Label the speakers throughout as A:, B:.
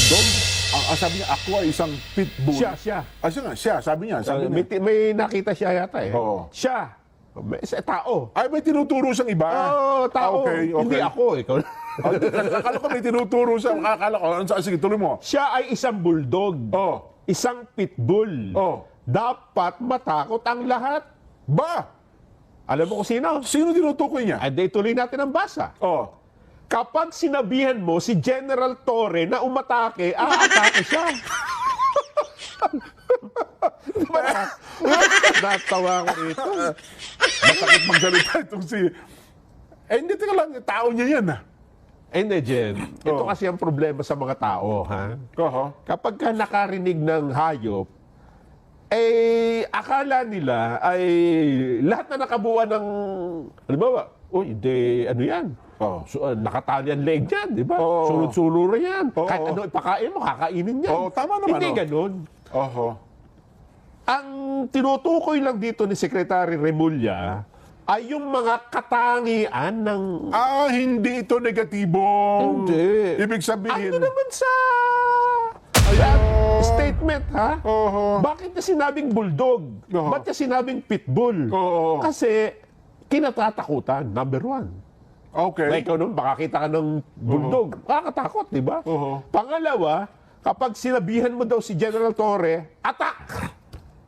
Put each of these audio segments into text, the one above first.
A: bulldog? Sabi niya, ako ay isang pitbull.
B: Siya.
A: Siya nga, siya. Sabi niya.
B: May nakita siya yata eh.
A: Oo.
B: Siya. Tao.
A: Ay, may tinuturo siyang iba.
B: Tao.
A: Okay.
B: Hindi ako. Ikaw.
A: Akala ko may tinuturo siya. Akala ko, sige, tuloy mo.
B: Siya ay isang bulldog. Isang pitbull. Dapat matakot ang lahat.
A: Ba?
B: Alam mo kung sino?
A: Sino tinutukoy niya?
B: Ay, tuloy natin ang basa. Kapag sinabihan mo si General Torre na umatake, aatake siya. Diba? Natawa ko ito.
A: Masakit magsalita itong si... hindi, teka lang, tao niya yan
B: Hindi, Jen. Ito kasi ang problema sa mga tao, ha? Kapag ka nakarinig ng hayop, akala nila ay lahat na nakabuo ng... Halimbawa, hindi, ano yan? Nakatali ang leg yan, di ba? Sulod-suluro yan. Kahit ano ipakain mo, kakainin yan.
A: Tama naman.
B: Hindi ganun. Ang tinutukoy lang dito ni Secretary Remulla ay yung mga katangian ng...
A: hindi ito negatibong.
B: Hindi.
A: Ibig sabihin...
B: Ano naman sa... statement, ha? Bakit niya sinabing bulldog? Ba't niya sinabing pitbull? Kasi kinatatakutan, number one.
A: Okay.
B: Na ikaw naman, makakita ka ng bulldog. Makakatakot, di ba? Pangalawa, kapag sinabihan mo daw si General Torre, attack!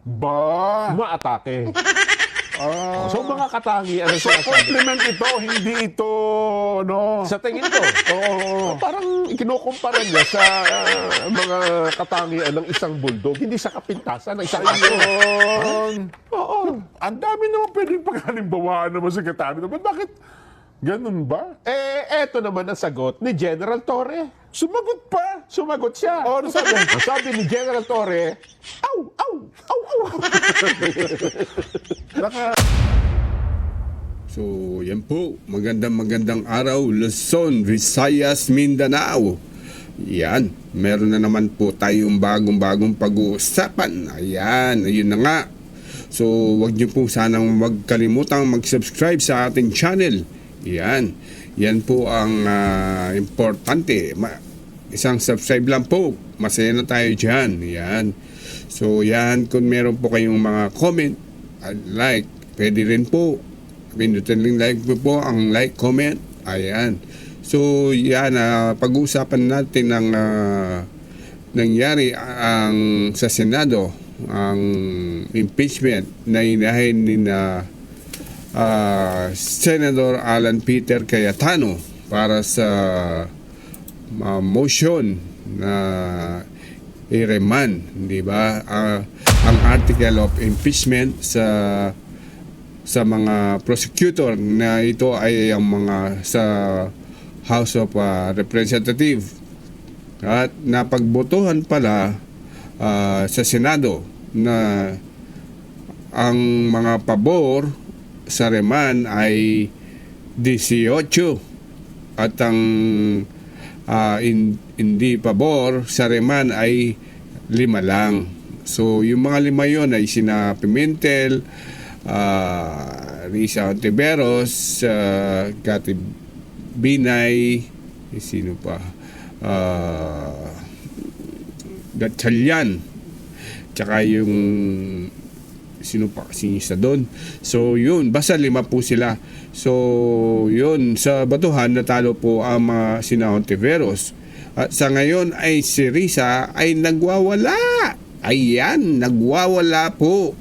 A: Ba?
B: Maatake. So mga katangian ang sinasabi.
A: Compliment ito, hindi ito, no?
B: Sa tingin ko, parang kinukumpara niya sa mga katangian ng isang bulldog, hindi sa kapintasan ng isang aso.
A: Ang dami naman pwedeng pag-halimbawaan naman sa katani. Bakit ganun ba?
B: Eto naman ang sagot ni General Torre.
A: Sumagot pa.
B: Sumagot siya.
A: Ano sabi?
B: Ang sabi ni General Torre, aw, aw, aw, aw.
C: So, yan po. Magandang araw, Luzon, Visayas, Mindanao. Yan. Meron na naman po tayong bagong pag-uusapan. Ayun na nga. So, wag niyo po sanang magkalimutang mag-subscribe sa ating channel. Yan po ang importante. Isang subscribe lang po. Masaya na tayo dyan. So, kung meron po kayong mga comment at like, pwede rin po. Pinutin lang like po ang like, comment. So, pag-uusapan natin ang nangyari sa Senado, ang impeachment na inahin ni Senator Alan Peter Cayetano para sa motion na i-remand, di ba? Ang article of impeachment sa mga prosecutor na ito ay ang mga sa House of Representatives at napagbotohan pala sa Senado na ang mga pabor sa remand ay 18 at ang hindi pabor sa remand ay 5 lang. So yung mga 5 yon ay sina Pimentel, Risa Ontiveros, Cathy Binay, sino pa? Gatchalian, tsaka yung sino pa kasi isa doon. So yun, basta 5 po sila. So yun, sa batuhan natalo po ang sina Ontiveros. At sa ngayon ay si Risa ay nagwawala. Nagwawala po.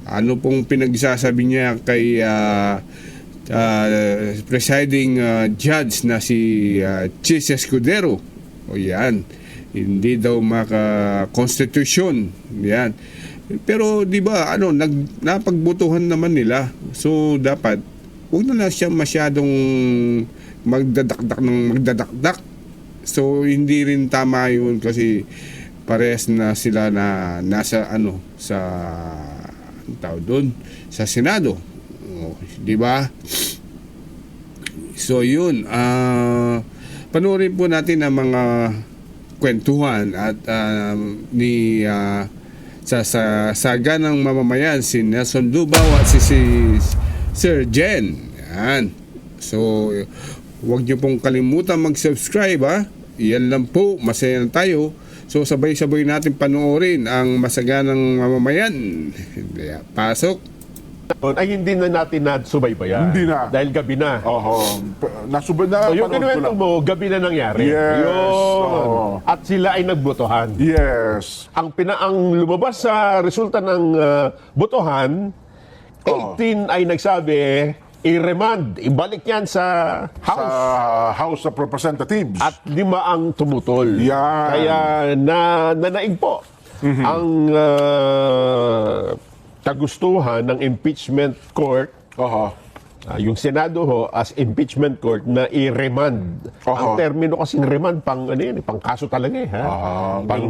C: Ano pong pinagsasabi niya kay presiding judge na si Chis Escudero? Hindi daw maka-constitution. Pero di ba napagbotohan naman nila. So dapat huwag na siya masyadong magdadakdak. So hindi rin tama yun kasi parehas na sila na nasa sa sa Senado. Di ba? So yun, panoorin po natin ang mga kwentuhan at ni sa saga ng mamamayan si Nelson Dubaw at si Sir Jen. So wag niyo pong kalimutan mag-subscribe Iyan lang po, masaya na tayo. So sabay-sabay natin panoorin ang masaganang mamamayan. Pasok.
B: Ay hindi na natin nasubaybayan.
A: Hindi na.
B: Dahil gabi na.
A: Nasubad na.
B: So yung
A: panood ko
B: kinuwento
A: lang.
B: mo, gabi na nangyari.
A: Yes.
B: Yun.
A: Oo.
B: At sila ay nagbotohan.
A: Yes.
B: Ang lumabas sa resulta ng botohan, 18 ay nagsabi, i-remand, ibalik yan sa
A: Sa
B: House.
A: House of Representatives.
B: At 5 ang tumutol.
A: Yan.
B: Kaya nanaig po ang kagustuhan ng impeachment court, yung Senado ho, as impeachment court na i-remand. Ang termino kasing remand, pang kaso talaga eh. Pang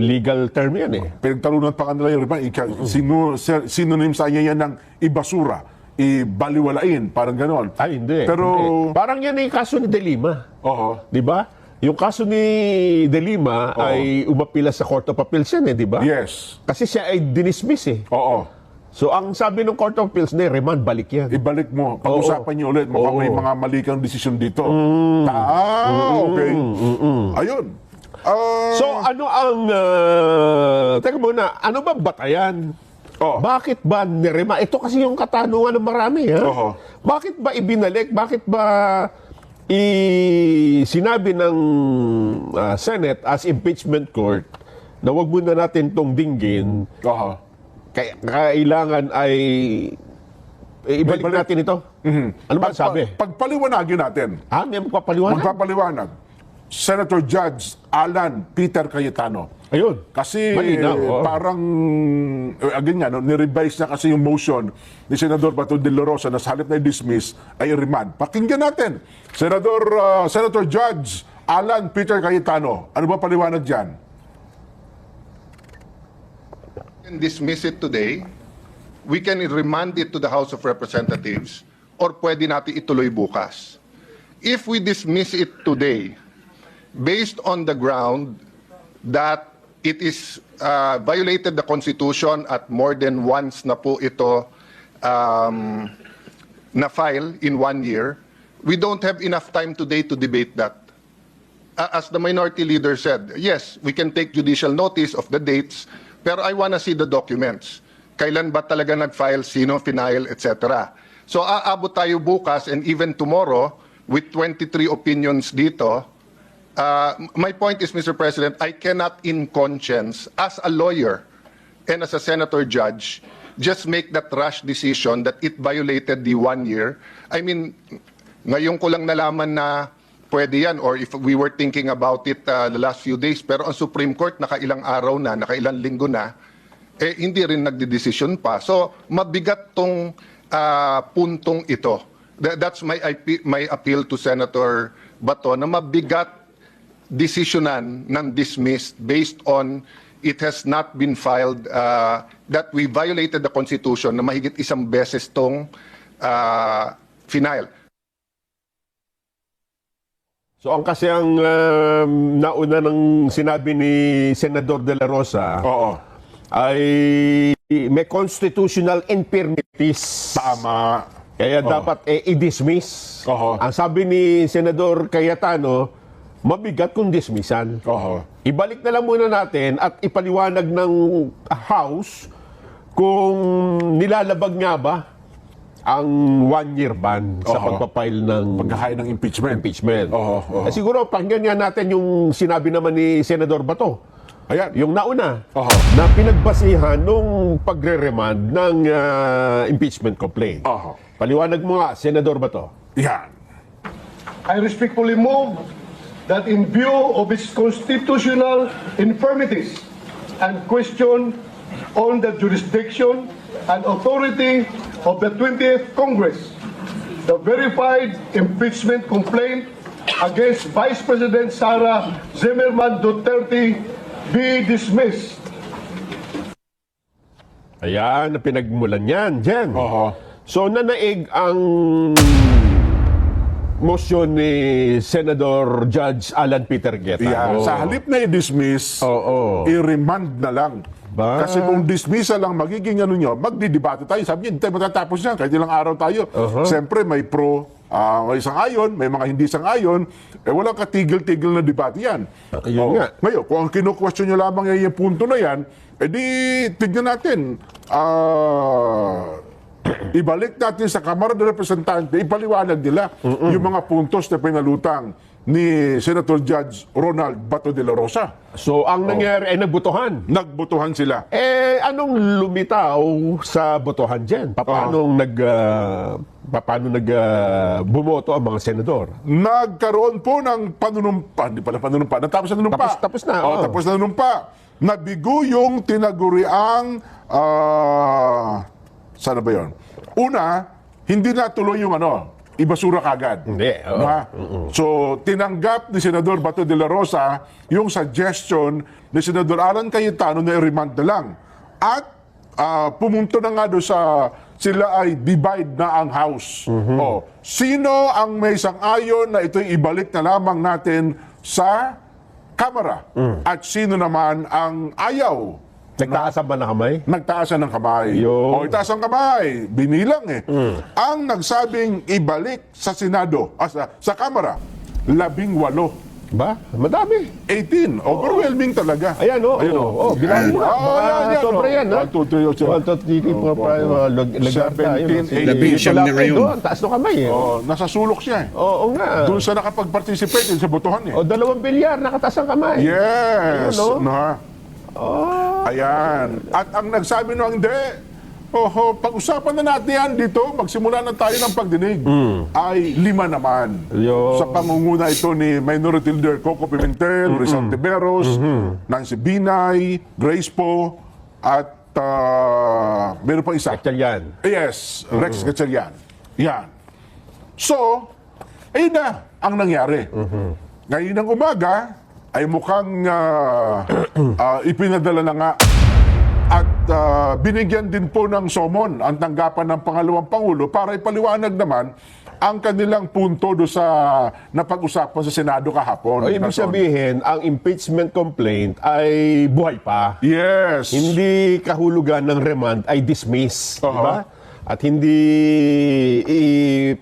B: legal term yan eh.
A: Pinagtalunan pa kanila yung remand. Synonym sa niya yan ng ibasura, ibaliwalain, parang ganon.
B: Ay, hindi.
A: Pero,
B: Hindi. Parang yan yung kaso ni De Lima. Di ba? Yung kaso ni De Lima ay umapila sa Court of Appeals yan eh, di ba?
A: yes.
B: Kasi siya ay dinismiss eh. So ang sabi ng Court of Appeals na remand, balik yan.
A: Ibalik mo. Pag-usapan niyo ulit. Mukhang may mga mali kang desisyon dito. Okay. Ayun.
B: So ano ang... teka muna, ano ba batayan? Bakit ba nirema? Ito kasi yung katanungan ng marami. Ha? Bakit ba ibinalik? Bakit ba sinabi ng Senate as impeachment court na wag muna natin tong dinggin? Kailangan ay ibalik natin ito? Ano ba sabi?
A: Pagpaliwanagin natin.
B: May magpapaliwanag?
A: Magpapaliwanag. Senator Judge Alan Peter Cayetano.
B: Ayun.
A: Kasi
B: Malinaw,
A: parang, again nga, nirevise na kasi yung motion ni Senador Bato de la Rosa na sa halip na i-dismiss ay remand. Pakinggan natin. Senator Judge Alan Peter Cayetano. Ano ba paliwanag dyan?
D: Can dismiss it today, we can remand it to the House of Representatives, or pwede natin ituloy bukas. If we dismiss it today, based on the ground that it is violated the Constitution at more than once na po ito na-file in 1 year, we don't have enough time today to debate that. As the minority leader said, yes, we can take judicial notice of the dates, pero I wanna see the documents. Kailan ba talaga nag-file, sino final, etc. So aabot tayo bukas and even tomorrow with 23 opinions dito. My point is, Mr. President, I cannot in conscience, as a lawyer and as a senator judge, just make that rash decision that it violated the 1 year. I mean, ngayon ko lang nalaman na pwede yan, or if we were thinking about it the last few days, pero ang Supreme Court nakailang araw na, nakailang linggo na, hindi rin nagdedesisyon pa. So, mabigat tong puntong ito. That's my appeal to Senator Bato, na mabigat desisyonan ng dismissed based on it has not been filed, that we violated the Constitution na mahigit isang beses tong final.
B: So ang kasi ang nauna ng sinabi ni Senador De La Rosa ay may constitutional infirmities.
A: Tama.
B: Kaya dapat i-dismiss. Ang sabi ni Senador Cayetano, mabigat kung dismissan. Ibalik na lang muna natin at ipaliwanag ng House kung nilalabag nga ba ang 1-year ban sa pagpapile ng
A: Pagkahain ng impeachment.
B: Siguro, pakinggan nga natin yung sinabi naman ni Senador Bato.
A: Ayan.
B: Yung nauna, na pinagbasihan nung pagre-remand ng impeachment complaint. Paliwanag mo nga, Senador Bato.
A: Yan.
E: I respectfully move that in view of its constitutional infirmities and question on the jurisdiction and authority of the 20th Congress, the verified impeachment complaint against Vice President Sara Zimmerman Duterte be dismissed.
B: Ayan, pinagmulan yan, Jen. So, nanaig ang motion ni Senador Judge Alan Peter Cayetano.
A: Sa halip na i-dismiss,
B: Oo.
A: i-remand na lang.
B: Ba?
A: Kasi kung dismissal lang magiging ano nyo, magdidebate tayo. Sabi niya, hindi tayo matatapos yan. Kahit ilang araw tayo. Siyempre, may pro, may sang-ayon, may mga hindi sang-ayon. Walang katigil-tigil na debate yan.
B: Ayun nga.
A: Ngayon, kung ang kinu-question nyo lamang yung punto na yan, edi tignan natin. Ibalik natin sa Kamara de Representante, ipaliwanag nila yung mga puntos na pinalutang ni Senator Judge Ronald Bato de la Rosa.
B: So, ang nangyari ay nagbotohan.
A: Nagbotohan sila.
B: Anong lumitaw sa botohan dyan? Paano bumoto ang mga senador?
A: Nagkaroon po ng panunumpa. Hindi pala panunumpa. Natapos na nanumpa.
B: Tapos na,
A: Oh,
B: oh.
A: tapos na nanumpa. Nabigo yung tinaguriang sana ba yun? Una, hindi natuloy yung ibasura kagad.
B: Hindi, oo.
A: Diba? So, tinanggap ni Senador Bato de la Rosa yung suggestion ni Senador Alan Cayetano na i-remand na lang. At pumunto na nga doon sa sila ay divide na ang House. Oh, sino ang may sang-ayon na ito'y ibalik na lamang natin sa Kamara? At sino naman ang ayaw?
B: Nagtaasan ba na kamay?
A: Nagtaasan ng kamay.
B: Yo.
A: O, itaas ang kamay. Binilang eh. Ang nagsabing ibalik sa Senado, sa Kamara, 18.
B: Ba? Madami.
A: 18. Overwhelming talaga.
B: Ayan, o.
A: Ayun,
B: Oh, bilangin mo.
A: yan,
B: Sobra yan, ha?
A: 1, 2, 3,
B: 1, 2, 3, 4, 5, lagarta.
A: 17, 18.
C: Labing siyam na ngayon.
B: Taas ng kamay, eh.
A: Oh, nasa sulok siya eh.
B: Oo nga.
A: Doon sa nakapag-participate sa botohan eh.
B: O, 2 bilyar, nakataas ang kamay.
A: Yes.
B: Ayun, no?
A: No, ha? Ayan. At ang nagsabi no, hindi. Pag-usapan na natin yan dito, magsimula na tayo ng pagdinig. Ay 5 naman.
B: Yo.
A: Sa pangunguna ito ni Minority Leader Coco Pimentel, Rizal Tiberos, Nancy Binay, Grace Po, at meron pa isa.
B: Yan.
A: Yes, Rex Gatchalian. Yan. So, ayun na ang nangyari. Ngayon ng umaga, ay mukhang ipinadala na nga at binigyan din po ng somon ang tanggapan ng pangalawang Pangulo para ipaliwanag naman ang kanilang punto do sa napag-usapan sa Senado kahapon.
B: O, ibig sabihin, ang impeachment complaint ay buhay pa.
A: Yes.
B: Hindi kahulugan ng remand ay dismiss. Diba? At hindi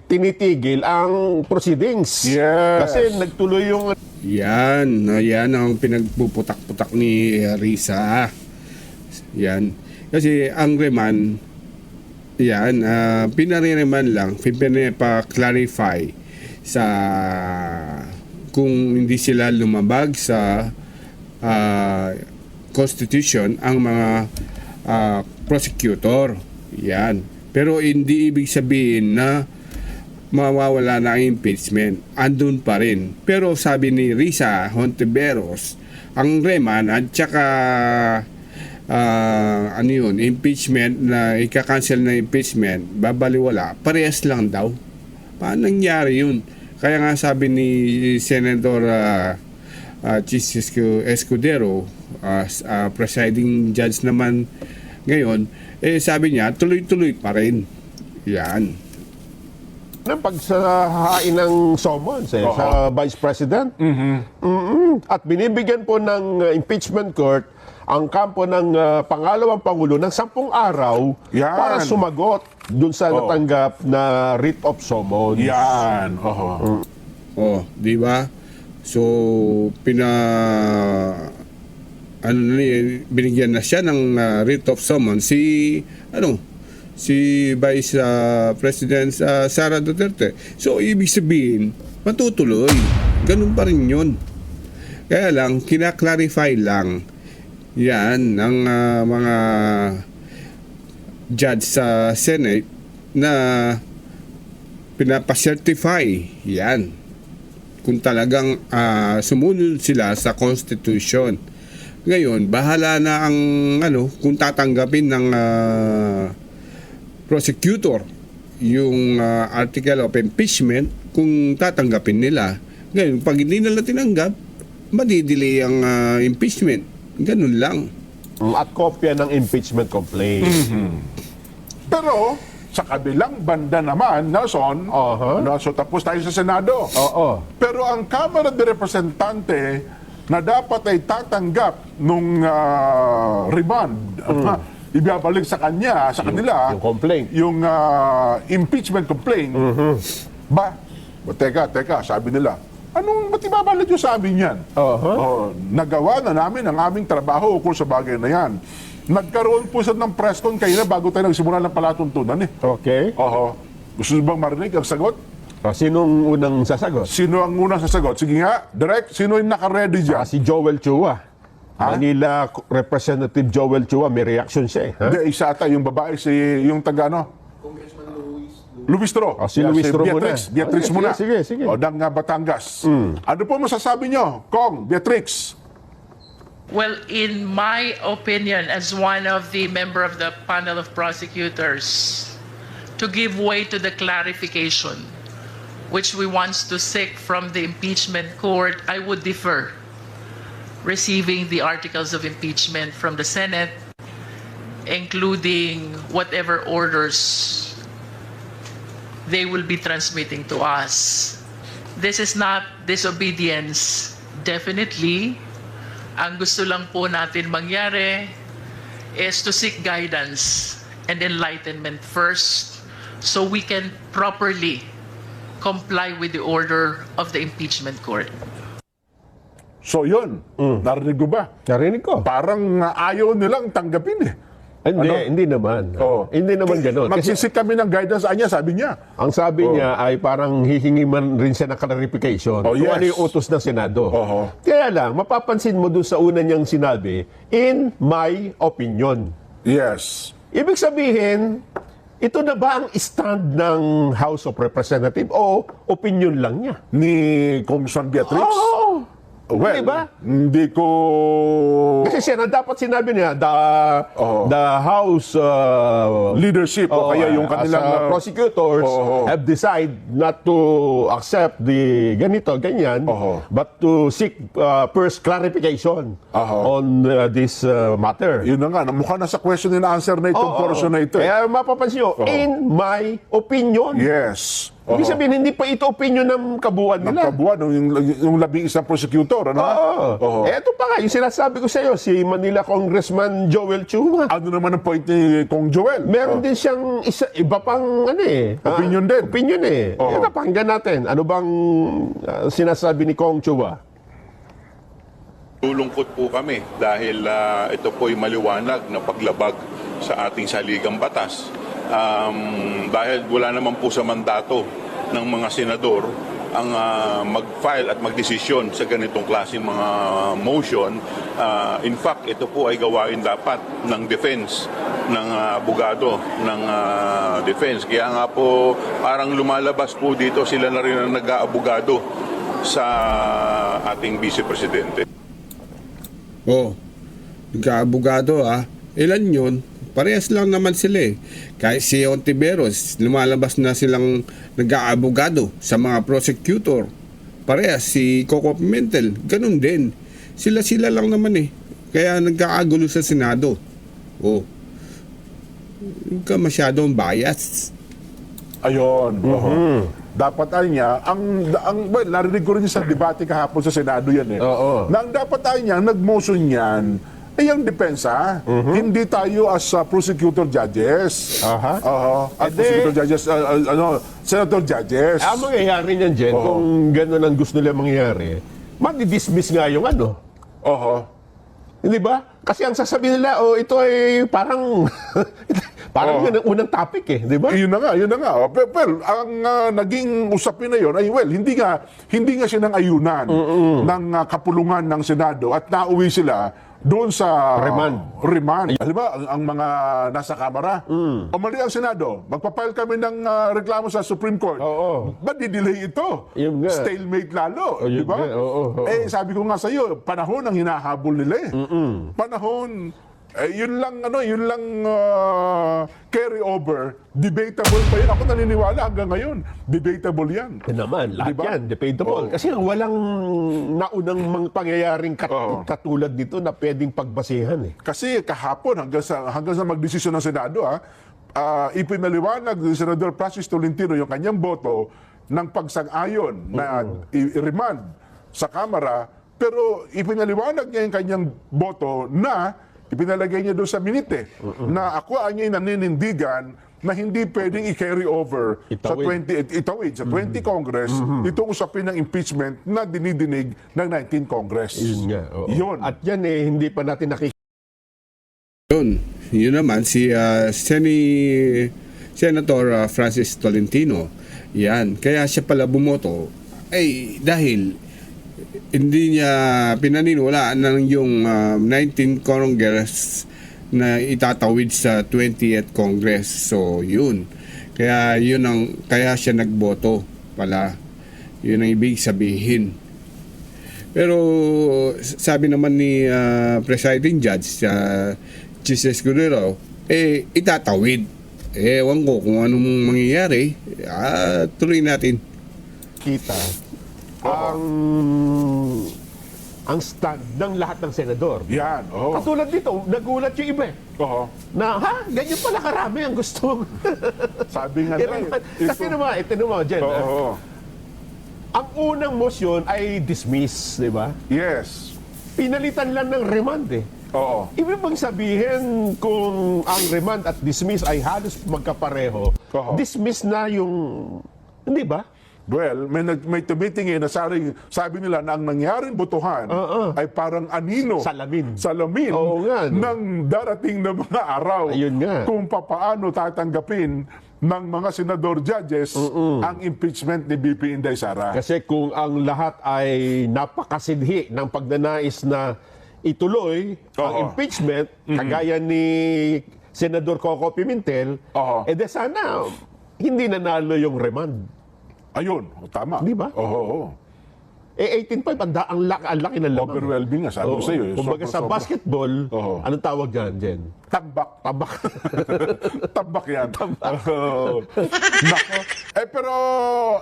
B: tinitigil ang proceedings.
A: Yes.
B: Kasi nagtuloy yung...
C: Yan ang pinagpuputak-putak ni Risa. Yan. Kasi ang remand, yan, pinare-remand lang, pinapa-clarify sa kung hindi sila lumabag sa Constitution ang mga prosecutor. Yan. Pero hindi ibig sabihin na mawawala na ang impeachment. Andun pa rin. Pero sabi ni Risa Hontiveros, ang remand at saka impeachment na ika-cancel na impeachment, babaliwala, parehas lang daw. Paano nangyari yun? Kaya nga sabi ni Senator Chis Escudero, presiding judge naman ngayon, sabi niya, tuloy-tuloy pa rin. Yan.
B: ng pagsahain ng summons sa Vice President. At binibigyan po ng impeachment court ang kampo ng pangalawang Pangulo ng 10 araw
A: Yan.
B: para sumagot dun sa natanggap na writ of summons.
A: Yan.
C: Di ba? So, binigyan na siya ng writ of summons si Vice President Sara Duterte. So, ibig sabihin, matutuloy. Ganun pa rin yun. Kaya lang, kina-clarify lang yan ng mga judge sa Senate na pinapacertify yan kung talagang sumunod sila sa Constitution. Ngayon, bahala na ang kung tatanggapin ng prosecutor yung article of impeachment, kung tatanggapin nila. Ngayon, pag hindi nila tinanggap, madidelay ang impeachment. Ganun lang.
B: At kopya ng impeachment complaint.
A: Pero, Sa kabilang banda naman, Nelson, no, so tapos tayo sa Senado.
B: Oo.
A: Pero ang Kamara de Representante na dapat ay tatanggap nung remand, ibabalik sa kanya, sa kanila,
B: yung complaint.
A: yung impeachment complaint, teka, sabi nila, ba't ibabalik nyo sa amin yan? Nagawa na namin ang aming trabaho ukol sa bagay na yan. Nagkaroon po siya ng press con kayo na bago tayo nagsimula ng palatuntunan eh.
B: Okay.
A: Gusto nyo bang marinig ang sagot?
B: Sinong unang sasagot?
A: Sino ang unang sasagot? Sige nga, direct, sino yung naka-ready dyan?
B: Si Joel Chua. Manila Representative Joel Chua, may reaction siya eh. Ha?
A: Hindi, isa ata, yung babae, yung taga Luis Tro.
B: Si Luis Tro
A: Beatrix.
B: muna.
A: Beatrix
B: Sige,
A: muna.
B: sige.
A: O, ng Batangas. Ano po masasabi nyo, Kong, Beatrix?
F: Well, in my opinion, as one of the member of the panel of prosecutors, to give way to the clarification which we want to seek from the impeachment court, I would defer receiving the articles of impeachment from the Senate, including whatever orders they will be transmitting to us. This is not disobedience. Definitely, ang gusto lang po natin mangyari is to seek guidance and enlightenment first so we can properly comply with the order of the impeachment court.
A: So yun, narinig ko ba?
B: Narinig ko.
A: Parang ayaw nilang tanggapin eh.
B: Hindi naman. Hindi naman gano'n. Kasi
A: Magsisik kami ng guidance sa kanya, sabi niya.
B: ang sabi niya ay parang hihingi man rin siya ng clarification kung
A: yes.
B: ano yung utos ng Senado.
A: Oho.
B: Kaya lang, mapapansin mo doon sa una niyang sinabi, in my opinion.
A: Yes.
B: Ibig sabihin, ito na ba ang stand ng House of Representatives o opinion lang niya?
A: Ni Congressman Beatrix?
B: Oo.
A: Well,
B: Diba?
A: hindi ko...
B: Kasi siya na dapat sinabi niya, the House
A: leadership o kaya yung kanilang
B: as prosecutors have decided not to accept the ganyan, but to seek first clarification on this matter.
A: Yun na nga, mukha na sa question and answer na itong portion na ito.
B: Kaya mapapansin nyo, in my opinion.
A: Yes.
B: Ibig sabihin, hindi pa ito opinion ng kabuuan nila.
A: Kabuuan, yung labing-isang prosecutor, ano?
B: Ito pa nga, yung sinasabi ko sa iyo, si Manila Congressman Joel Chua.
A: Ano naman ang point ni Kong Joel?
B: Meron din siyang iba pang
A: Opinion din.
B: Opinion eh. Napakinggan natin. Ano bang sinasabi ni Kong Chua?
G: Lulungkot po kami dahil ito po'y maliwanag na paglabag sa ating saligang batas. Dahil wala naman po sa mandato ng mga senador ang mag-file at magdesisyon sa ganitong klaseng mga motion. In fact, ito po ay gawain dapat ng defense, ng abogado, ng defense. Kaya nga po parang lumalabas po dito sila na rin ang nag-aabogado sa ating Vice Presidente.
C: Nagka-abogado Ilan yun? Parehas lang naman sila eh. Kahit si Ontiveros, lumalabas na silang nag-aabogado sa mga prosecutor. Parehas si Coco Pimentel, ganun din. Sila lang naman eh. Kaya nagkakagulo sa Senado. Huwag ka masyadong bias.
A: Ayun. Dapat ay niya, well, narinig ko rin sa debate kahapon sa Senado yan eh. Na ang dapat ay niya, nag-motion yan, ay ang depensa, hindi tayo as prosecutor judges. As prosecutor judges, senator judges.
B: Ang mangyayari niyan, Jen, kung gano'n ang gusto nila mangyayari, madi-dismiss nga yung Hindi ba? Kasi ang sasabihin nila, ito ay parang yun ang unang topic eh, di ba?
A: Yun na nga. Well, ang naging usapin na yun ay, well, hindi nga siya ng ayunan ng kapulungan ng Senado at nauwi sila doon sa remand. Alam ba, ang mga nasa Kamara, mali ang Senado, magpapile kami ng reklamo sa Supreme Court. Ba't di-delay ito? Stalemate lalo, di ba? Sabi ko nga sa iyo, panahon ang hinahabol nila eh. Panahon, yun lang carry over, debatable pa yun. Ako naniniwala hanggang ngayon, debatable yan.
B: Naman, lahat
A: Diba?
B: yan, debatable. Kasi walang naunang mga pangyayaring katulad nito na pwedeng pagbasihan eh.
A: Kasi kahapon hanggang sa magdesisyon ng Senado ipinaliwanag ni Senador Francis Tolentino yung kanyang boto ng pagsang-ayon na i-remand sa Kamara, pero ipinaliwanag niya yung kanyang boto na ipinalagay niya doon sa minute na ako niya naninindigan na hindi pwedeng i-carry over
B: Itawid.
A: sa 20 Congress itong usapin ng impeachment na dinidinig ng 19 Congress.
B: Yun nga. Oo.
A: Yun.
B: At yan hindi pa natin nakikita.
C: Yun naman si Senator Francis Tolentino. Yan, kaya siya pala bumoto ay dahil hindi niya pinaniniwalaan ng yung 19 Congress na itatawid sa 20th Congress. So, yun. Kaya siya nagboto pala. Yun ang ibig sabihin. Pero sabi naman ni Presiding Judge Jesus Guerrero, itatawid. Ewan ko kung anong mangyayari. Tuloy natin.
B: Kita ang stand ng lahat ng senador.
A: Yan. Oh.
B: Katulad dito, nagulat yung iba
A: Oo.
B: na ganyan pala karami ang gusto.
A: Sabi nga nila.
B: Kasi naman, ito naman, Jen.
A: Oo.
B: Ang unang motion ay dismiss, di ba?
A: Yes.
B: Pinalitan lang ng remand
A: Oo.
B: Ibig bang sabihin kung ang remand at dismiss ay halos magkapareho,
A: Oo.
B: dismiss na yung, hindi ba?
A: Well, may tumitingin na sabi nila na ang nangyaring botohan ay parang anino. Salamin
B: Oo nga, no?
A: ng darating na mga araw.
B: Ayun nga.
A: Kung papaano tatanggapin ng mga senador judges ang impeachment ni BP Inday Sara.
B: Kasi kung ang lahat ay napakasidhi ng pagnanais na ituloy ang impeachment, kagaya ni Senador Coco Pimentel, de sana hindi nanalo yung remand.
A: Ayun, tama.
B: Di ba?
A: Oo.
B: 18.5, ang laki ng lamang.
A: Overwhelming nga, sabi ko sa iyo.
B: Kumbaga sa basketball, anong tawag dyan, Jen?
A: Tambak.
B: Tabak.
A: Tambak yan. Oo. Nako. Pero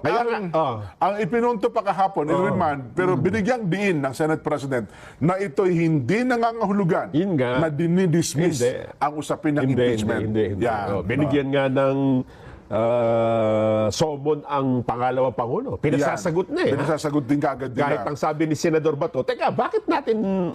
B: Kaya
A: ang ipinunto pa kahapon, in-remand, pero binigyang diin ng Senate President na ito'y hindi nangangahulugan
B: Yun nga.
A: na dinidismiss
B: Hindi.
A: ang usapin ng impeachment.
B: Hindi.
A: Yan.
B: Binigyan nga ng somon ang pangalawang Pangulo. Pinasasagot na
A: Pinasasagot din kagad nila.
B: Kahit ang sabi ni Senador Bato, teka, bakit natin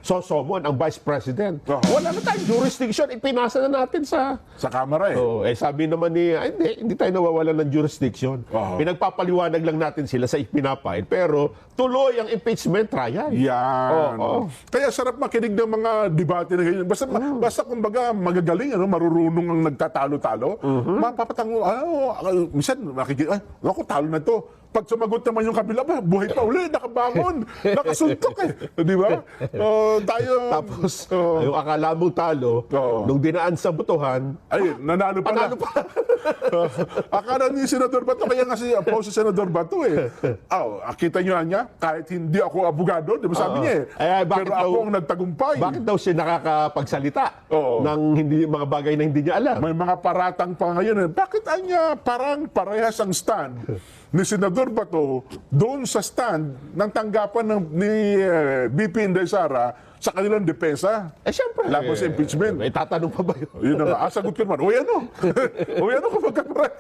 B: sosomon ang Vice President? Wala na tayong jurisdiction, ipinasa na natin sa
A: Kamara
B: sabi naman ni, hindi tayo nawawalan ng jurisdiction. Pinagpapaliwanag lang natin sila sa ipinapain, pero tuloy ang impeachment trial.
A: Yan. Kaya sarap makinig ng mga debate na ganyan. Basta kumbaga magagaling, marurunong ang nagtatalo-talo. Mapapatango, minsan makikita, naku, talo na to. Pag sumagot naman yung kabila, buhay pa uli, nakabangon, nakasuntok Di ba?
B: Tapos, yung akala mong talo, nung dinaan sa botohan,
A: ay, nanalo pala. Akala ni Senador Bato, kaya nga si si Senador Bato kita nyo niya, kahit hindi ako abogado, di ba sabi niya pero ako ang nagtagumpay.
B: Bakit daw siya nakakapagsalita ng mga bagay na hindi niya alam?
A: May mga paratang pa ngayon. Bakit anya parang parehas ang stand ni Senador Bato doon sa stand ng tanggapan ni BP Inday Sara sa kanilang depensa?
B: Siyempre.
A: Laban sa impeachment.
B: May tatanong pa ba yun?
A: Yun na nga. Sagot ko naman, kapag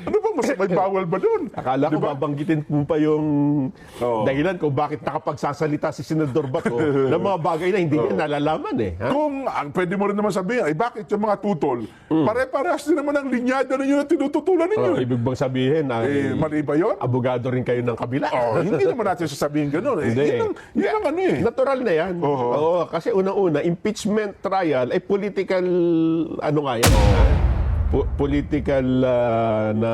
A: ano ba, may bawal ba doon?
B: Akala ko babanggitin mo pa yung dahilan kung bakit nakapagsasalita si Senador Bato ng mga bagay na hindi niya nalalaman
A: Kung, pwede mo rin naman sabihin, bakit yung mga tutol, pare-parehas din naman ang linyada ninyo na tinututulan ninyo.
B: Ibig bang sabihin,
A: mali ba yun?
B: abogado rin kayo ng kabila?
A: Hindi naman natin sasabihin gano'n.
B: Hindi.
A: Yun ang ano
B: Natural na yan. Oo, kasi unang-una, impeachment trial ay political, political na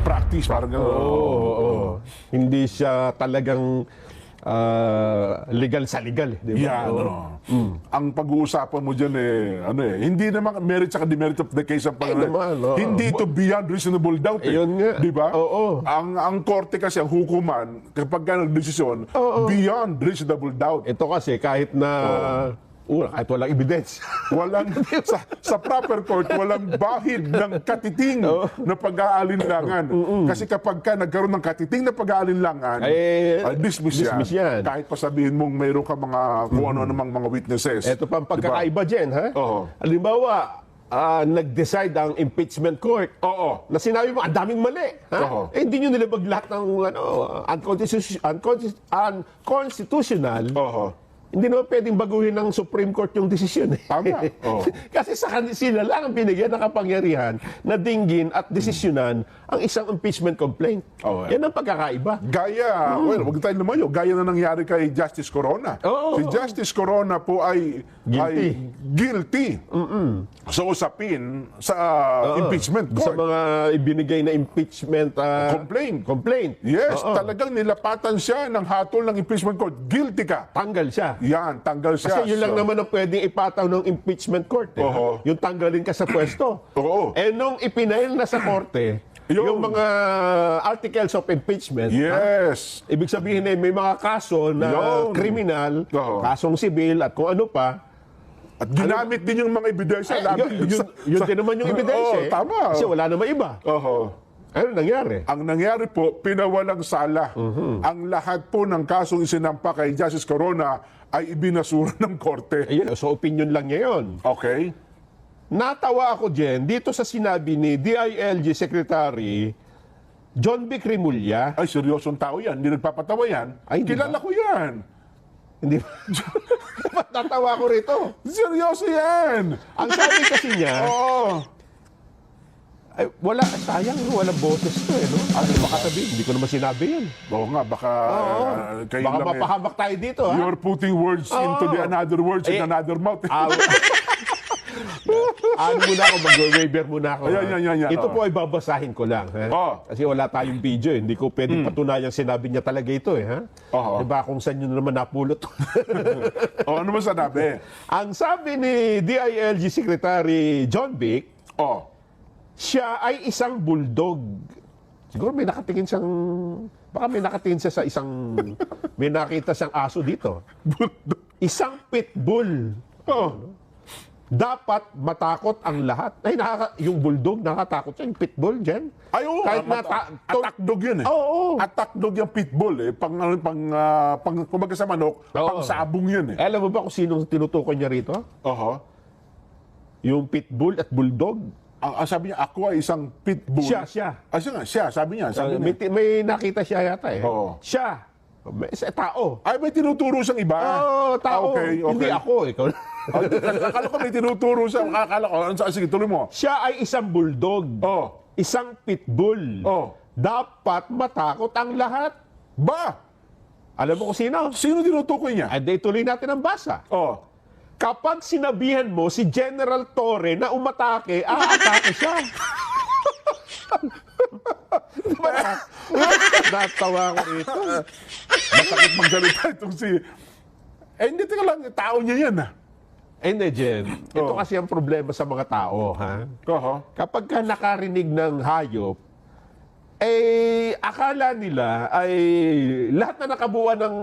A: practice, parang gano'n.
B: Hindi siya talagang legal sa legal. Di ba?
A: Ang pag-uusapan mo dyan hindi naman merit sa demerit of the case ang hindi ito beyond reasonable doubt.
B: Yun nga.
A: Di ba?
B: Oo.
A: Ang korte kasi, ang hukuman, kapag ka nagdesisyon, beyond reasonable doubt.
B: Ito kasi kahit na kahit walang evidence.
A: Sa proper court, walang bahid ng katiting na pag-aalinlangan. Kasi kapag ka nagkaroon ng katiting na pag-aalinlangan, dismiss yan. Kahit pa sabihin mong mayroon ka kung ano namang mga witnesses.
B: Ito pa ang pagkakaiba dyan, ha?
A: Oo.
B: Halimbawa, nag-decide ang impeachment court.
A: Oo.
B: Na sinabi mo, ang daming mali. Ha?
A: Oo.
B: Hindi nyo nilabag lahat ng unconstitutional.
A: Oo.
B: Hindi naman pwedeng baguhin ng Supreme Court yung desisyon.
A: Tama. Oo.
B: Kasi sila lang ang binigyan ng kapangyarihan na dinggin at desisyonan ang isang impeachment complaint.
A: Oo.
B: Yan ang pagkakaiba.
A: Gaya, well, huwag tayo lumayo. Gaya na nangyari kay Justice Corona.
B: Oo.
A: Si Justice Corona po ay guilty sa usapin sa impeachment
B: Sa
A: court.
B: mga ibinigay na impeachment complaint.
A: Yes,
B: Oo.
A: talagang nilapatan siya ng hatol ng impeachment court. Guilty ka.
B: Tanggal siya.
A: Yan, tanggal siya.
B: Kasi yun lang
A: So,
B: naman ang pwedeng ipataw ng impeachment court.
A: Oo.
B: Yung tanggalin ka sa pwesto.
A: Oo.
B: Eh nung ipinail na sa korte,
A: Yun.
B: yung mga articles of impeachment,
A: Yes.
B: ibig sabihin may mga kaso na
A: Yun.
B: kriminal,
A: Oo.
B: kasong sibil at kung ano pa.
A: At ginamit din yung mga ebidensya.
B: Yun din naman yung ebidensya.
A: Oo, tama.
B: Kasi wala naman iba.
A: Oo.
B: Ano nangyari?
A: Ang nangyari po, pinawalang sala. Ang lahat po ng kasong isinampa kay Justice Corona ay ibinasura ng korte.
B: Ayun, so opinion lang niya yun.
A: Okay?
B: Natawa ako, Jen, dito sa sinabi ni DILG Secretary John B. Cremulya.
A: Ay, seryosong tao yan. Hindi nagpapatawa yan.
B: Ay, hindi
A: Kilala
B: ba?
A: ko yan.
B: Hindi ba? Ba't natawa ko rito?
A: Seryoso yan.
B: Ang sabi kasi niya,
A: Oo.
B: ay, sayang, walang boses to eh, no? Ano baka sabihin? Hindi ko naman sinabi yun.
A: Oo nga, baka kayo
B: Baka
A: lang
B: mapahamak tayo dito, ha?
A: You're putting words into the another words in
B: Eh,
A: another mouth.
B: Ano muna ako, mag-waiver muna ako.
A: Ayan,
B: ha?
A: yan.
B: Ito
A: Oo.
B: po ay babasahin ko lang. Ha?
A: Oo.
B: Kasi wala tayong video. Hindi ko pwedeng patunayang sinabi niya talaga ito. Ha?
A: Oo.
B: Diba kung saan nyo naman napulot?
A: Ano mo sanabi?
B: Ang sabi ni DILG Secretary John Vic,
A: Oh.
B: siya ay isang bulldog. Siguro may nakatingin siyang... Baka may nakatingin siya sa isang... May nakita siyang aso dito. Isang pitbull.
A: Oh.
B: Dapat matakot ang lahat. Ay, yung bulldog, nakatakot siya. Yung pitbull, Jen.
A: Ay, oo.
B: Kahit
A: Attack dog yun eh.
B: Oo.
A: Attack dog yung pitbull eh. Kumbaga sa manok,
B: Oo.
A: pang sabong yun eh.
B: Alam mo ba kung sinong tinutukoy niya rito?
A: Oho.
B: Yung pitbull at bulldog?
A: Ang sabi niya, ako ay isang pitbull.
B: Siya.
A: Ah, siya nga, siya. Sabi niya.
B: May nakita siya yata eh.
A: Oo.
B: Siya. Tao.
A: Ay, may tinuturo siyang iba.
B: Oo, tao.
A: Okay.
B: Hindi ako. Ikaw.
A: Akala ko may tinuturo siya. Akala ko, sige, tuloy mo.
B: Siya ay isang bulldog.
A: Oh.
B: Isang pitbull.
A: Oh.
B: Dapat matakot ang lahat.
A: Ba?
B: Alam mo kung sino?
A: Sino tinutukoy niya?
B: Ay, di tuloy natin ang basa.
A: Oh.
B: Kapag sinabihan mo si General Torre na umatake, aatake siya. Diba na? Natawa ko rito.
A: Masakit magsalita itong si... hindi, teka lang. Tao niya yan ah.
B: Hindi, Jen. Ito
A: Oh.
B: kasi ang problema sa mga tao, ha?
A: Oho.
B: Kapag ka nakarinig ng hayop, akala nila ay lahat na nakabuo ng...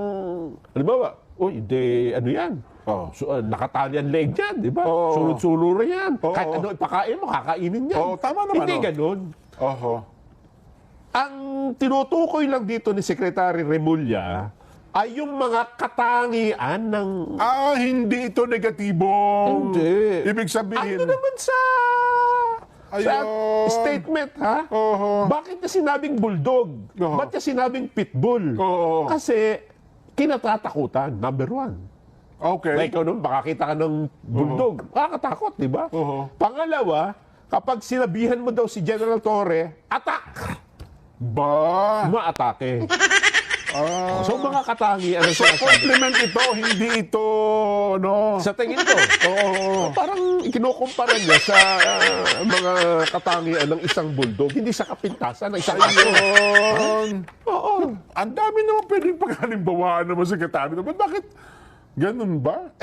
B: Ano ba? Hindi, ano yan?
A: Oh.
B: So, nakatali ang leg yan, di ba?
A: Oo.
B: Sulod-suluro yan.
A: Oo.
B: Kahit ano ipakain mo, kakainin yan.
A: Oo, tama naman,
B: Hindi
A: oh.
B: ganun.
A: Oho.
B: Ang tinutukoy lang dito ni Secretary Remulla ay yung mga katangian ng...
A: Hindi ito negatibo.
B: Hindi.
A: Ibig sabihin...
B: Ano naman sa
A: Ayun.
B: statement, ha?
A: Oho.
B: Bakit niya sinabing bulldog?
A: Oo.
B: Ba't niya sinabing pitbull?
A: Oo.
B: Kasi kinatatakutan, number one. Na
A: Okay.
B: ikaw naman, makakita ka ng bulldog. Makakatakot, di ba?
A: Oo.
B: Pangalawa, kapag sinabihan mo daw si General Torre, attack!
A: Ba?
B: Maatake. So, mga katangian ang sinasabi.
A: Compliment ito, hindi ito, no?
B: Sa tingin ko, parang kinukumpara niya sa mga katangian ng isang bulldog, hindi sa kapintasan ng isang aso.
A: Ayun.
B: Oo.
A: Ang dami naman pwedeng paghalimbawa naman sa sekretary. Bakit ganun ba?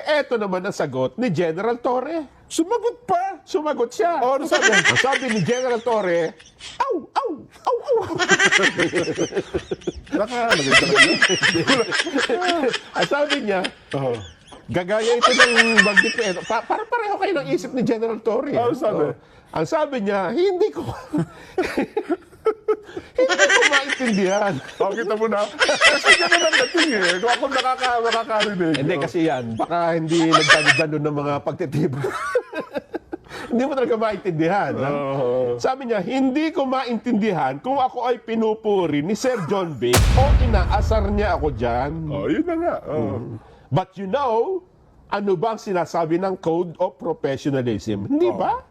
B: Eto naman ang sagot ni General Torre.
A: Sumagot pa.
B: Sumagot siya.
A: Oh, ano sabi?
B: Ang sabi ni General Torre, aw, aw, aw, aw.
A: Nakalagay talaga.
B: Ang sabi niya,
A: Oo.
B: gagaya ito ng banggit ko. Parang pareho kayo ng isip ni General Torre.
A: Ano sabi?
B: Ang sabi niya, hindi ko maintindihan.
A: Kita mo na. Kasi ganun ang dating eh. Kung ako makakarinig.
B: Hindi kasi yan, baka hindi nagdano ng mga pagtitibay. Hindi mo talaga maintindihan. ha? Sabi niya, hindi ko maintindihan kung ako ay pinupuri ni Sir John Vic o inaasar niya ako dyan.
A: Yun na nga.
B: But you know, ano ba ang sinasabi ng Code of Professionalism? Hindi ba?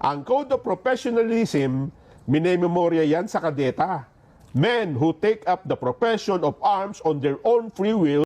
B: Ang Code of Professionalism, minememorya yan sa kadeta. Men who take up the profession of arms on their own free will